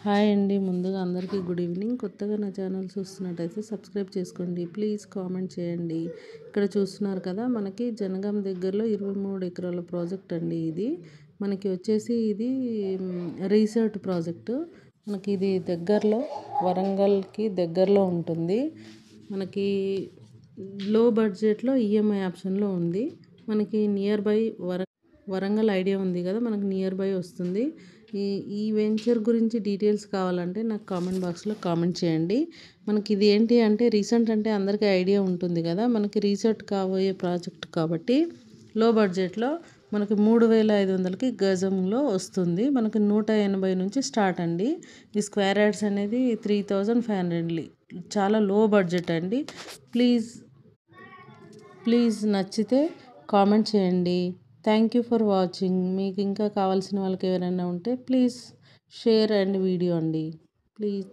Hi అండి. ముందుగా అందరికీ గుడ్ ఈవినింగ్. కొత్తగా నా ఛానల్ చూస్తున్నట్టయితే సబ్స్క్రైబ్ చేసుకోండి. ప్లీజ్ కామెంట్ చేయండి. ఇక్కడ చూస్తున్నారు కదా, మనకి జనగాం దగ్గరలో 23 ఎకరాల ప్రాజెక్ట్ అండి ఇది. మనకి వచ్చేసి ఇది రీసెర్చ్ ప్రాజెక్టు. మనకి ఇది దగ్గరలో వరంగల్కి దగ్గరలో ఉంటుంది. మనకి లో బడ్జెట్లో ఈఎంఐ ఆప్షన్లో ఉంది. మనకి నియర్ బై వరంగల్ ఐడియా ఉంది కదా, మనకు నియర్ బై వస్తుంది. ఈ వెంచర్ గురించి డీటెయిల్స్ కావాలంటే నాకు కామెంట్ బాక్స్లో కామెంట్ చేయండి. మనకి ఇది ఏంటి అంటే, రీసెంట్ అంటే అందరికీ ఐడియా ఉంటుంది కదా, మనకి రీసెర్చ్ కాబోయే ప్రాజెక్ట్ కాబట్టి లో బడ్జెట్లో మనకి 3500కి గజంలో వస్తుంది. మనకి 180 నుంచి స్టార్ట్ అండి. ఈ స్క్వేర్ యార్డ్స్ అనేది 3500 చాలా లో బడ్జెట్ అండి. ప్లీజ్ నచ్చితే కామెంట్ చేయండి. Thank you for watching. మీకు ఇంకా కావాల్సిన వాళ్ళకి ఎవరైనా ఉంటే ప్లీజ్ షేర్ అండ్ వీడియో అండి. ప్లీజ్.